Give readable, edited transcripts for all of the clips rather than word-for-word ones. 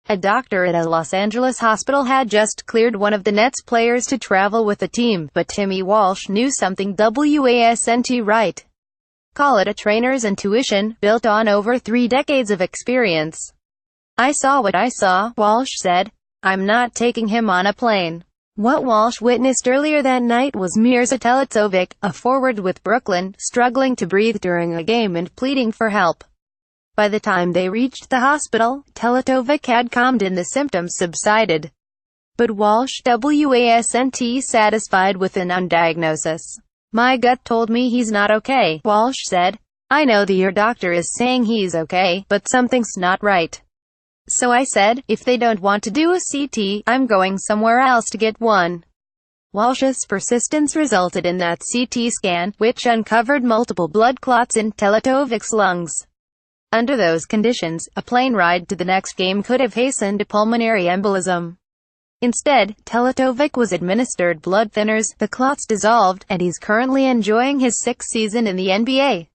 A doctor at a Los Angeles hospital had just cleared one of the Nets players to travel with the team, but Timmy Walsh knew something wasn't right. Call it a trainer's intuition, built on over 3 decades of experience. "I saw what I saw," Walsh said. "I'm not taking him on a plane." What Walsh witnessed earlier that night was Mirza Teletovic, a forward with Brooklyn, struggling to breathe during a game and pleading for help. By the time they reached the hospital, Teletovic had calmed and the symptoms subsided. But Walsh wasn't satisfied with an undiagnosis. "My gut told me he's not okay," Walsh said. "I know the ear doctor is saying he's okay, but something's not right. So I said, if they don't want to do a CT, I'm going somewhere else to get one." Walsh's persistence resulted in that CT scan, which uncovered multiple blood clots in Teletovic's lungs. Under those conditions, a plane ride to the next game could have hastened a pulmonary embolism. Instead, Teletovic was administered blood thinners, the clots dissolved, and he's currently enjoying his 6th season in the NBA.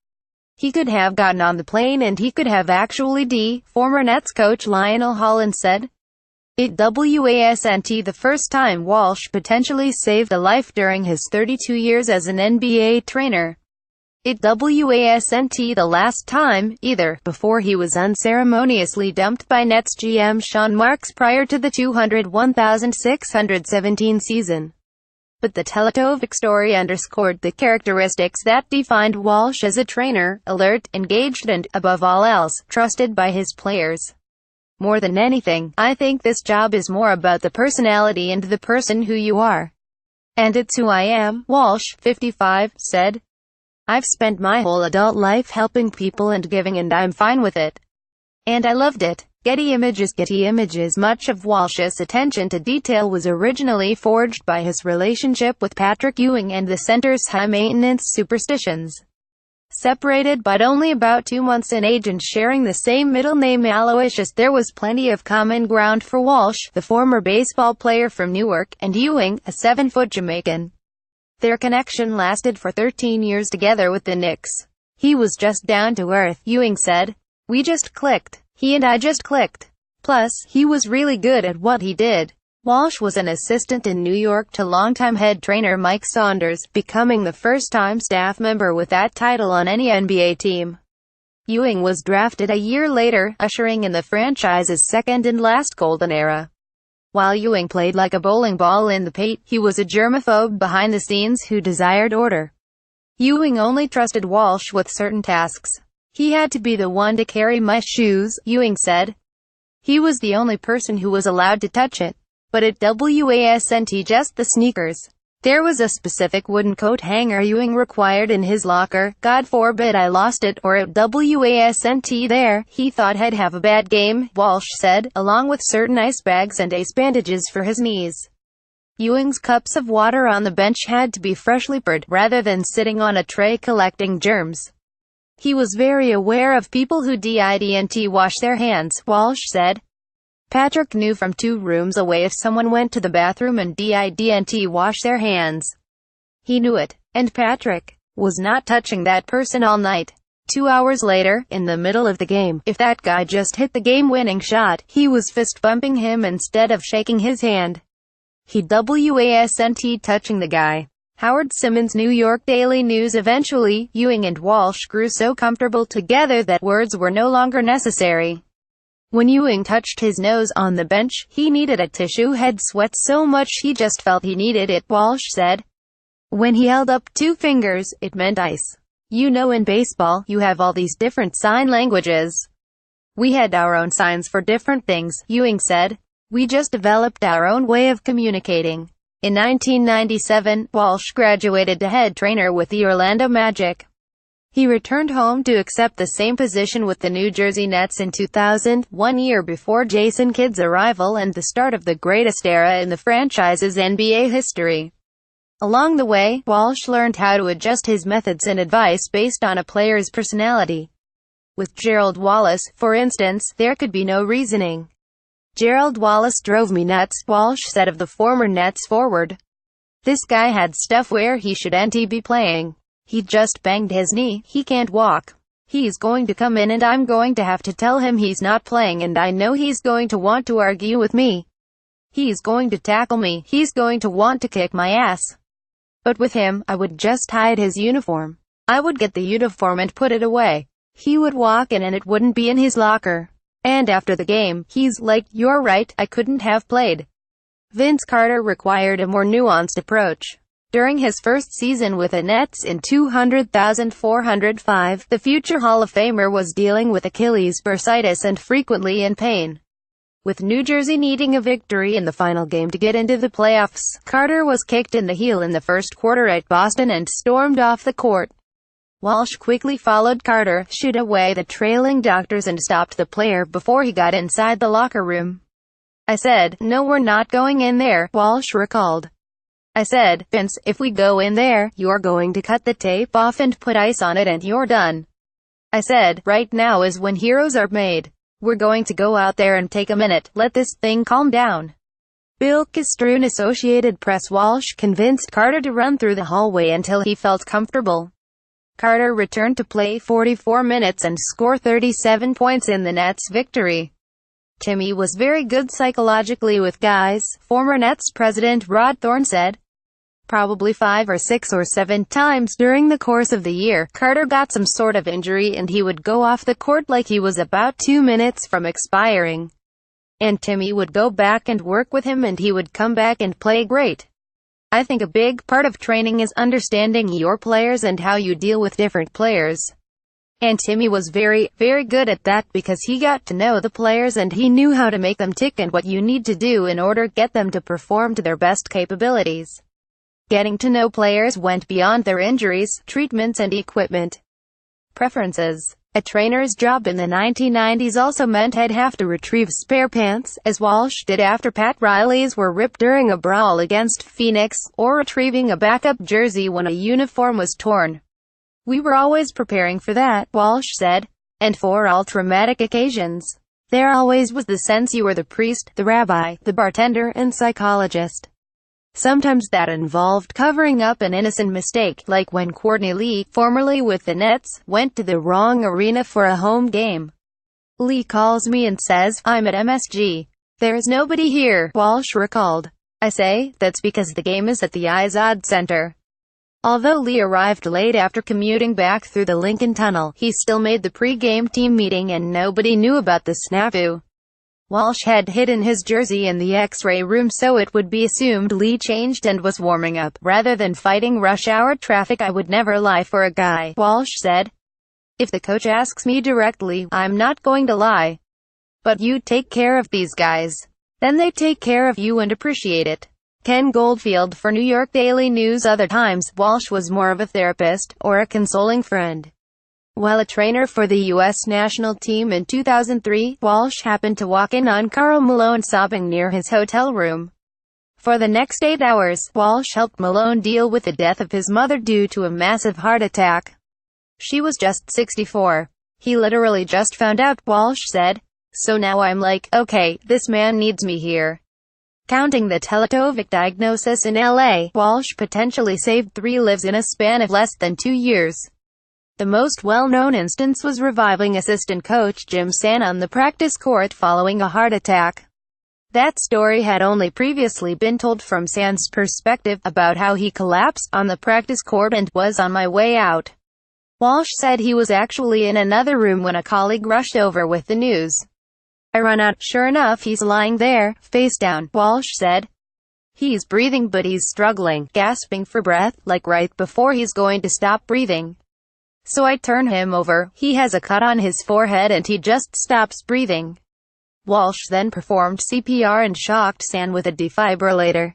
"He could have gotten on the plane and he could have actually former Nets coach Lionel Hollins said. It wasn't the first time Walsh potentially saved a life during his 32 years as an NBA trainer. It wasn't the last time, either, before he was unceremoniously dumped by Nets GM Sean Marks prior to the 201,617 season. But the Teletovic story underscored the characteristics that defined Walsh as a trainer: alert, engaged and, above all else, trusted by his players. "More than anything, I think this job is more about the personality and the person who you are. And it's who I am," Walsh, 55, said. "I've spent my whole adult life helping people and giving, and I'm fine with it. And I loved it." Getty Images. Much of Walsh's attention to detail was originally forged by his relationship with Patrick Ewing and the center's high-maintenance superstitions. Separated by only about 2 months in age and sharing the same middle name Aloysius, there was plenty of common ground for Walsh, the former baseball player from Newark, and Ewing, a 7-foot Jamaican. Their connection lasted for 13 years together with the Knicks. "He was just down to earth," Ewing said. "We just clicked. He and I just clicked. Plus, he was really good at what he did." Walsh was an assistant in New York to longtime head trainer Mike Saunders, becoming the first-time staff member with that title on any NBA team. Ewing was drafted a year later, ushering in the franchise's second and last golden era. While Ewing played like a bowling ball in the paint, he was a germaphobe behind the scenes who desired order. Ewing only trusted Walsh with certain tasks. "He had to be the one to carry my shoes," Ewing said. "He was the only person who was allowed to touch it. But it wasn't just the sneakers. There was a specific wooden coat hanger Ewing required in his locker. God forbid I lost it, or it wasn't there. He thought I'd have a bad game," Walsh said, along with certain ice bags and ace bandages for his knees. Ewing's cups of water on the bench had to be freshly poured, rather than sitting on a tray collecting germs. "He was very aware of people who didn't wash their hands," Walsh said. "Patrick knew from 2 rooms away if someone went to the bathroom and didn't wash their hands. He knew it. And Patrick was not touching that person all night. 2 hours later, in the middle of the game, if that guy just hit the game-winning shot, he was fist-bumping him instead of shaking his hand. He wasn't touching the guy." Howard Simmons, New York Daily News. Eventually, Ewing and Walsh grew so comfortable together that words were no longer necessary. When Ewing touched his nose on the bench, he needed a tissue. He'd sweat so much he just felt he needed it, Walsh said. When he held up 2 fingers, it meant ice. "You know, in baseball, you have all these different sign languages. We had our own signs for different things," Ewing said. "We just developed our own way of communicating." In 1997, Walsh graduated to head trainer with the Orlando Magic. He returned home to accept the same position with the New Jersey Nets in 2000, 1 year before Jason Kidd's arrival and the start of the greatest era in the franchise's NBA history. Along the way, Walsh learned how to adjust his methods and advice based on a player's personality. With Gerald Wallace, for instance, there could be no reasoning. "Gerald Wallace drove me nuts," Walsh said of the former Nets forward. "This guy had stuff where he shouldn't be playing. He just banged his knee. He can't walk. He's going to come in and I'm going to have to tell him he's not playing, and I know he's going to want to argue with me. He's going to tackle me. He's going to want to kick my ass. But with him, I would just hide his uniform. I would get the uniform and put it away. He would walk in and it wouldn't be in his locker. And after the game, he's like, "You're right, I couldn't have played." Vince Carter required a more nuanced approach. During his first season with the Nets in 200,405, the future Hall of Famer was dealing with Achilles bursitis and frequently in pain. With New Jersey needing a victory in the final game to get into the playoffs, Carter was kicked in the heel in the first quarter at Boston and stormed off the court. Walsh quickly followed Carter, shooed away the trailing doctors and stopped the player before he got inside the locker room. "I said, no, we're not going in there," Walsh recalled. "I said, Vince, if we go in there, you're going to cut the tape off and put ice on it and you're done. I said, right now is when heroes are made. We're going to go out there and take a minute, let this thing calm down." Bill Kistroon, Associated Press. Walsh convinced Carter to run through the hallway until he felt comfortable. Carter returned to play 44 minutes and score 37 points in the Nets' victory. "Timmy was very good psychologically with guys," former Nets president Rod Thorne said. Probably 5 or 6 or 7 times during the course of the year, Carter got some sort of injury and he would go off the court like he was about 2 minutes from expiring. And Timmy would go back and work with him and he would come back and play great. "I think a big part of training is understanding your players and how you deal with different players. And Timmy was very, very good at that because he got to know the players and he knew how to make them tick and what you need to do in order to get them to perform to their best capabilities." Getting to know players went beyond their injuries, treatments and equipment preferences. A trainer's job in the 1990s also meant I'd have to retrieve spare pants, as Walsh did after Pat Riley's were ripped during a brawl against Phoenix, or retrieving a backup jersey when a uniform was torn. "We were always preparing for that," Walsh said. "And for all traumatic occasions. There always was the sense you were the priest, the rabbi, the bartender, and psychologist. Sometimes that involved covering up an innocent mistake, like when Courtney Lee, formerly with the Nets, went to the wrong arena for a home game. Lee calls me and says, 'I'm at MSG. There's nobody here,'" Walsh recalled. "I say, that's because the game is at the Izod Center." Although Lee arrived late after commuting back through the Lincoln Tunnel, he still made the pre-game team meeting and nobody knew about the snafu. Walsh had hidden his jersey in the X-ray room so it would be assumed Lee changed and was warming up. "Rather than fighting rush-hour traffic, I would never lie for a guy," Walsh said. "If the coach asks me directly, I'm not going to lie. But you take care of these guys. Then they take care of you and appreciate it." Ken Goldfield for New York Daily News. Other times, Walsh was more of a therapist, or a consoling friend. While a trainer for the U.S. national team in 2003, Walsh happened to walk in on Karl Malone sobbing near his hotel room. For the next 8 hours, Walsh helped Malone deal with the death of his mother due to a massive heart attack. She was just 64. "He literally just found out," Walsh said. "So now I'm like, okay, this man needs me here." Counting the Teletovic diagnosis in LA, Walsh potentially saved 3 lives in a span of less than 2 years. The most well-known instance was reviving assistant coach Jim Sand on the practice court following a heart attack. That story had only previously been told from Sand's perspective, about how he collapsed on the practice court and was on my way out. Walsh said he was actually in another room when a colleague rushed over with the news. "I run out. Sure enough, he's lying there, face down," Walsh said. "He's breathing but he's struggling, gasping for breath, like right before he's going to stop breathing. So I turn him over. He has a cut on his forehead and he just stops breathing." Walsh then performed CPR and shocked Sand with a defibrillator.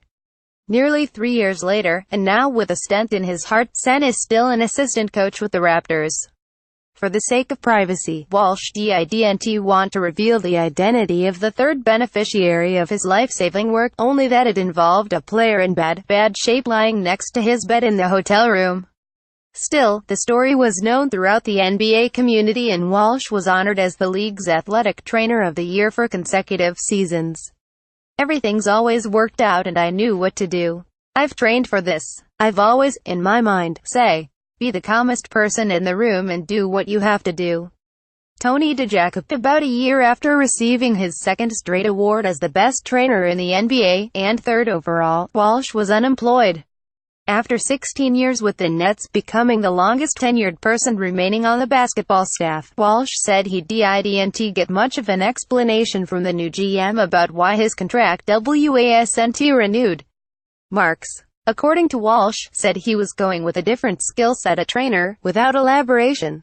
Nearly 3 years later, and now with a stent in his heart, Sand is still an assistant coach with the Raptors. For the sake of privacy, Walsh didn't want to reveal the identity of the third beneficiary of his life-saving work, only that it involved a player in bad shape lying next to his bed in the hotel room. Still, the story was known throughout the NBA community and Walsh was honored as the league's Athletic Trainer of the Year for consecutive seasons. "Everything's always worked out and I knew what to do. I've trained for this. I've always, in my mind, say, Be the calmest person in the room and do what you have to do. Tony DeJacob. About a year after receiving his second straight award as the best trainer in the NBA, and third overall, Walsh was unemployed. After 16 years with the Nets, becoming the longest tenured person remaining on the basketball staff, Walsh said he didn't get much of an explanation from the new GM about why his contract wasn't renewed. Marks, according to Walsh, said he was going with a different skill set a trainer, without elaboration.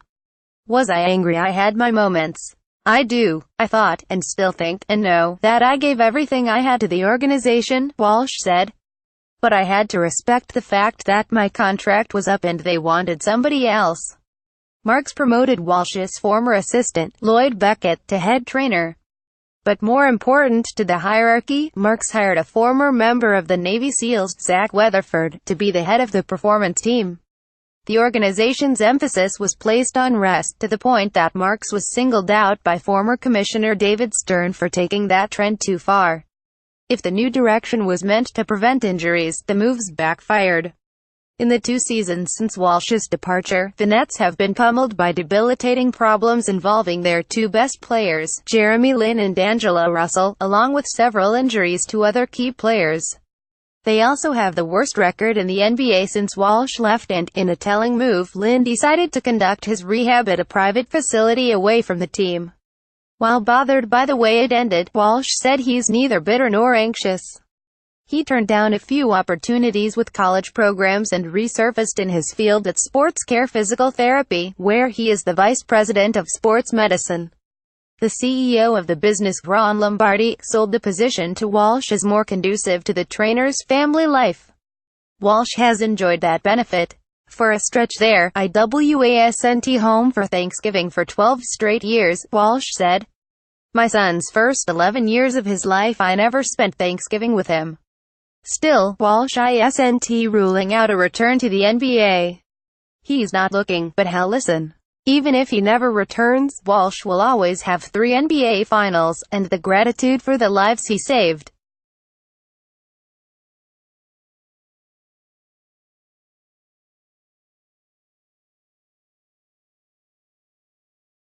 Was I angry? I had my moments. I thought, and still think, and know, that I gave everything I had to the organization, Walsh said. But I had to respect the fact that my contract was up and they wanted somebody else. Marks promoted Walsh's former assistant, Lloyd Beckett, to head trainer. But more important to the hierarchy, Marks hired a former member of the Navy SEALs, Zach Weatherford, to be the head of the performance team. The organization's emphasis was placed on rest, to the point that Marks was singled out by former Commissioner David Stern for taking that trend too far. If the new direction was meant to prevent injuries, the moves backfired. In the 2 seasons since Walsh's departure, the Nets have been pummeled by debilitating problems involving their 2 best players, Jeremy Lin and D'Angelo Russell, along with several injuries to other key players. They also have the worst record in the NBA since Walsh left, and, in a telling move, Lin decided to conduct his rehab at a private facility away from the team. While bothered by the way it ended, Walsh said he's neither bitter nor anxious. He turned down a few opportunities with college programs and resurfaced in his field at Sports Care Physical Therapy, where he is the vice president of sports medicine. The CEO of the business, Ron Lombardi, sold the position to Walsh as more conducive to the trainer's family life. Walsh has enjoyed that benefit. For a stretch there, I wasn't home for Thanksgiving for 12 straight years, Walsh said. My son's first 11 years of his life I never spent Thanksgiving with him. Still, Walsh isn't ruling out a return to the NBA. He's not looking, but hell, listen. Even if he never returns, Walsh will always have 3 NBA finals, and the gratitude for the lives he saved.